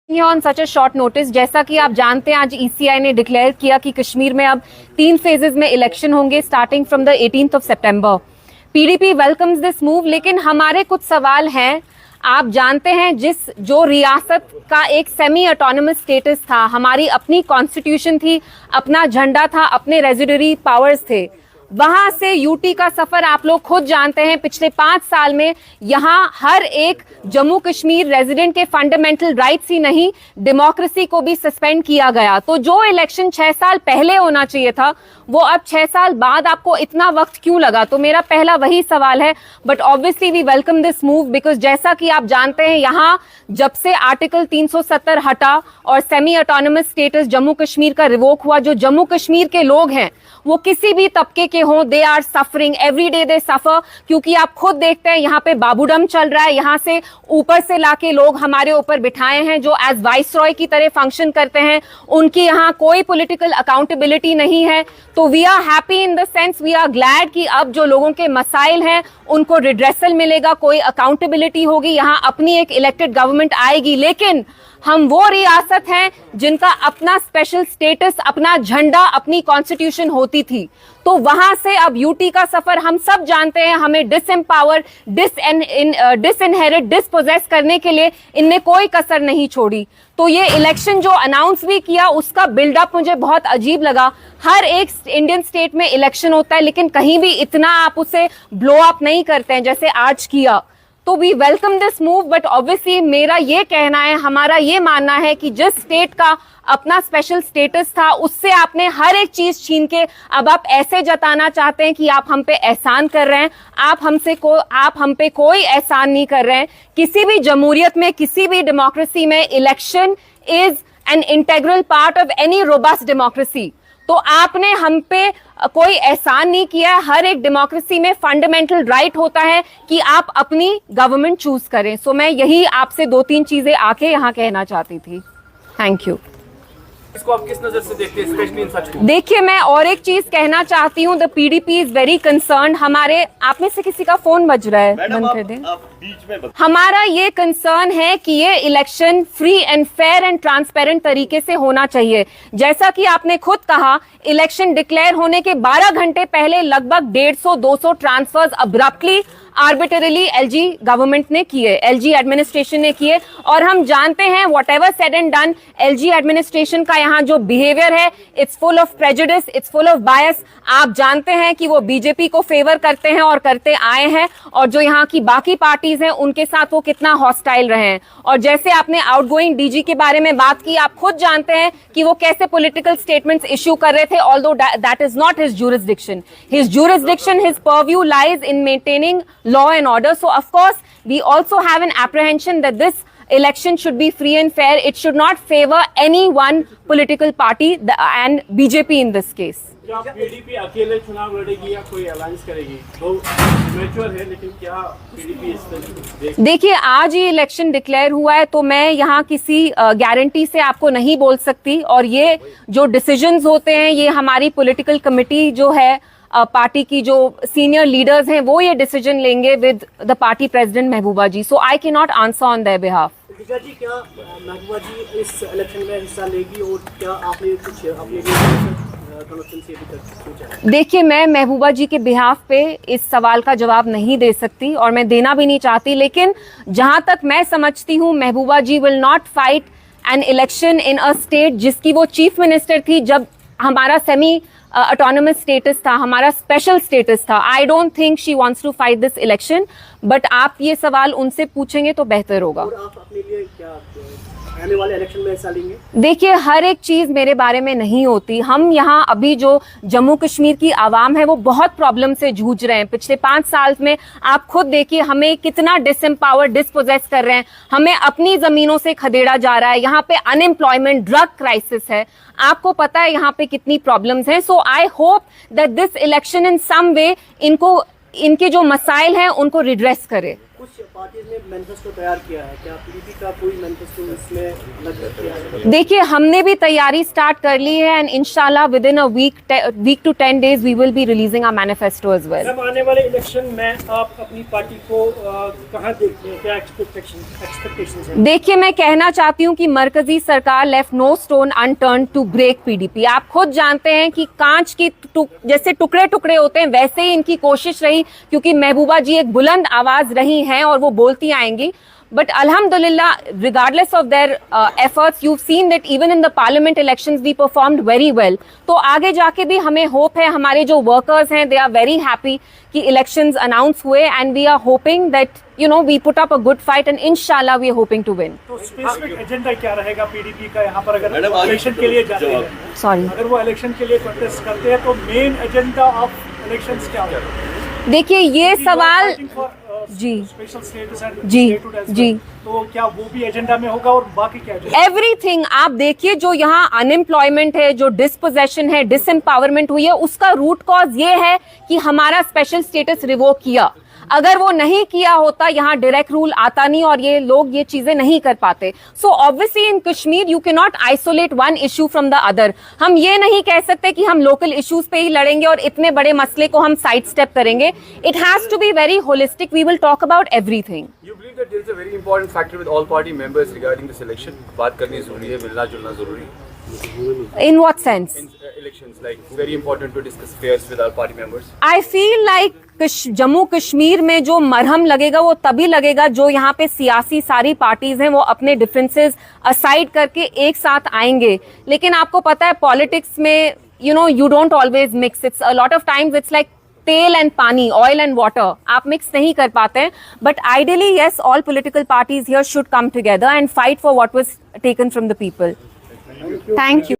On such a short notice, जैसा कि आप जानते हैं आज ईसीआई ने डिक्लेयर किया कि कश्मीर में अब 3 फेजेस में इलेक्शन होंगे starting from the 18th of September। PDP welcomes this move, लेकिन हमारे कुछ सवाल हैं। आप जानते हैं जो रियासत का एक सेमी ऑटोनमस स्टेटस था, हमारी अपनी कॉन्स्टिट्यूशन थी, अपना झंडा था, अपने रेजिडरी पावर्स थे, वहां से यूटी का सफर आप लोग खुद जानते हैं। पिछले 5 साल में यहां हर एक जम्मू कश्मीर रेजिडेंट के फंडामेंटल राइट्स ही नहीं, डेमोक्रेसी को भी सस्पेंड किया गया। तो जो इलेक्शन 6 साल पहले होना चाहिए था, वो अब 6 साल बाद आपको इतना वक्त क्यों लगा? तो मेरा पहला वही सवाल है। But obviously we welcome this move because जैसा कि आप जानते हैं, यहां जब से आर्टिकल 370 हटा और semi autonomous status Jammu Kashmir का रिवोक हुआ, जो जम्मू कश्मीर के लोग हैं वो किसी भी तबके के हों, they are suffering every day, they suffer. क्योंकि आप खुद देखते हैं यहाँ पे बाबूडम चल रहा है, यहाँ से ऊपर से लाके लोग हमारे ऊपर बिठाए हैं जो एज वाइसरॉय की तरह फंक्शन करते हैं। उनकी यहाँ कोई पॉलिटिकल अकाउंटेबिलिटी नहीं है। तो we are happy in the sense, we are glad कि अब जो लोगों के मसाइल हैं उनको रिड्रेसल मिलेगा, कोई अकाउंटेबिलिटी होगी, यहाँ अपनी एक इलेक्टेड गवर्नमेंट आएगी। लेकिन हम वो रियासत हैं जिनका अपना स्पेशल स्टेटस, अपना झंडा, अपनी कॉन्स्टिट्यूशन होती थी। तो वहां से अब यूटी का सफर हम सब जानते हैं, हमें डिसएम्पावर, डिसइनहेरिट, डिसपोजेस करने के लिए इनने कोई कसर नहीं छोड़ी। तो ये इलेक्शन जो अनाउंस भी किया उसका बिल्डअप मुझे बहुत अजीब लगा। हर एक इंडियन स्टेट में इलेक्शन होता है, लेकिन कहीं भी इतना आप उसे ब्लो अप नहीं करते हैं जैसे आज किया। तो we welcome this move, but obviously मेरा ये कहना है, हमारा ये मानना है कि जिस स्टेट का अपना स्पेशल स्टेटस था उससे आपने हर एक चीज छीन के अब आप ऐसे जताना चाहते हैं कि आप हम पे एहसान कर रहे हैं। आप हम पे कोई एहसान नहीं कर रहे हैं। किसी भी जमहूरियत में, किसी भी डेमोक्रेसी में election is an integral part of any robust democracy. तो आपने हम पे कोई एहसान नहीं किया है। हर एक डेमोक्रेसी में फंडामेंटल राइट होता है कि आप अपनी गवर्नमेंट चूज करें। सो मैं यही आपसे 2-3 चीजें आके यहाँ कहना चाहती थी। Thank you. इसको आप किस नजर से देखते हैं, स्पेशली इन सच? देखिए, मैं और एक चीज कहना चाहती हूँ। The PDP is very concern. हमारे आप में से किसी का फोन बज रहा है, बंद कर दें। हमारा ये कंसर्न है कि ये election free and fair and transparent तरीके से होना चाहिए। जैसा कि आपने खुद कहा, इलेक्शन डिक्लेयर होने के 12 घंटे पहले लगभग 150-200 ट्रांसफर्स अब्रप्टली आर्बिटरली एलजी गवर्नमेंट ने किए, एलजी एडमिनिस्ट्रेशन ने किए। और हम जानते हैं what ever said and done, LG administration का यहाँ जो बिहेवियर है, it's full of prejudice, it's full of बायस। आप जानते हैं कि वो बीजेपी को फेवर करते हैं और करते आए हैं, और जो यहाँ की बाकी पार्टीज हैं उनके साथ वो कितना हॉस्टाइल रहे हैं। और जैसे आपने आउटगोइंग डीजी के बारे में बात की, आप खुद जानते हैं कि वो कैसे पॉलिटिकल स्टेटमेंट्स इश्यू कर रहे थे, although that is not his jurisdiction. His jurisdiction, his purview lies in maintaining law and order. So of course we also have an apprehension that this election should be free and fair. It should not favor any one political party and BJP in this case. क्या PDP अकेले चुनाव लड़ेगी या कोई alliance करेगी? तो mature है, लेकिन क्या पीडीपी इस तरह? देखिए, आज ही इलेक्शन डिक्लेयर हुआ है, तो मैं यहाँ किसी गारंटी से आपको नहीं बोल सकती। और ये जो डिसीजंस होते हैं, ये हमारी पॉलिटिकल कमिटी जो है, पार्टी की जो सीनियर लीडर्स हैं, वो ये डिसीजन लेंगे with the party president Mehbooba ji. So I can not answer on their behalf. जी, क्या महबूबा जी इस इलेक्शन में हिस्सा लेगी और क्या आपने कुछ अपने लिए देखिए, मैं महबूबा जी के बिहाफ पे इस सवाल का जवाब नहीं दे सकती और मैं देना भी नहीं चाहती। लेकिन जहां तक मैं समझती हूँ, Mehbooba ji will not fight an election in a state जिसकी वो चीफ मिनिस्टर थी जब हमारा सेमी ऑटोनमस स्टेटस था, हमारा स्पेशल स्टेटस था। I don't think she wants to fight this election, but आप ये सवाल उनसे पूछेंगे तो बेहतर होगा। और आप अपने लिए क्या आने वाले इलेक्शन में हिस्सा लेंगे? देखिए, हर एक चीज मेरे बारे में नहीं होती। हम यहाँ अभी जो जम्मू कश्मीर की आवाम है वो बहुत प्रॉब्लम से जूझ रहे हैं। पिछले 5 साल में आप खुद देखिए हमें कितना डिसएम्पावर, डिसपोजेस कर रहे हैं, हमें अपनी जमीनों से खदेड़ा जा रहा है। यहाँ पे अनएम्प्लॉयमेंट, ड्रग क्राइसिस है, आपको पता है यहाँ पे कितनी प्रॉब्लम्स हैं। So I hope that this election in some way इनके जो मसाइल हैं उनको रिड्रेस करे। कुछ पार्टीज ने मैनिफेस्टो तैयार किया है, क्या पीडीपी का कोई मैनिफेस्टो इसमें लग किया है? देखिए, हमने भी तैयारी स्टार्ट कर ली है एंड इंशाल्लाह within a week to 10 days we will be releasing our manifesto as well. Ma'am, आने वाले इलेक्शन में आप अपनी पार्टी को कहां देखते हैं, क्या एक्सपेक्टेशंस हैं? देखिए, मैं कहना चाहती हूँ कि मरकजी सरकार left no stone unturn to break PDP. आप खुद जानते हैं कि कांच की जैसे टुकड़े टुकड़े होते हैं वैसे ही इनकी कोशिश रही, क्योंकि महबूबा जी एक बुलंद आवाज रही हैं और वो बोलती आएंगी। But Alhamdulillah, regardless of their efforts, you've seen that even in the parliament elections we performed very well. तो आगे जाके भी हमें होप है, हमारे जो वर्कर्स हैं they are very happy कि elections announce हुए and we are hoping that we put up a good fight and inshallah we are hoping to win. तो स्पेसिफिक एजेंडा क्या रहेगा पीडीपी का यहाँ पर, अगर इलेक्शन के लिए जाते हैं, Sorry. अगर वो इलेक्शन के लिए कंटेस्ट करते हैं तो मेन एजेंडा ऑफ इलेक्शंस क्या होगा? देखिए, ये सवाल जी स्पेशल स्टेटस एंड जी जी तो क्या वो भी एजेंडा में होगा और बाकी क्या एजेंडा? एवरीथिंग। आप देखिए, जो यहाँ अनएम्प्लॉयमेंट है, जो डिसपोजेशन है, डिसएम्पावरमेंट हुई है, उसका रूट कॉज ये है कि हमारा स्पेशल स्टेटस रिवोक किया। अगर वो नहीं किया होता, यहाँ डायरेक्ट रूल आता नहीं और ये लोग ये चीजें नहीं कर पाते। So obviously in Kashmir you can not isolate one issue from the other. हम ये नहीं कह सकते कि हम लोकल इश्यूज पे ही लड़ेंगे और इतने बड़े मसले को हम साइड स्टेप करेंगे। It has to be very holistic. We will talk about everything. You believe that there is a very important factor with all party members regarding this election? बात करनी जरूरी है, मिलना जुलना जरूरी है। In what sense? In elections, like it's very important to discuss affairs with our party members. I feel like Jammu Kashmir में जो मरहम लगेगा वो तभी लगेगा जो यहाँ पे सियासी सारी पार्टीज हैं वो अपने डिफरेंसेस असाइड करके एक साथ आएंगे। लेकिन आपको पता है पॉलिटिक्स में you don't always mix. It's a lot of times it's like तेल एंड पानी, ऑयल एंड वाटर, आप मिक्स नहीं कर पाते हैं। But ideally yes, all political parties here should come together and fight for what was taken from the people. Thank you.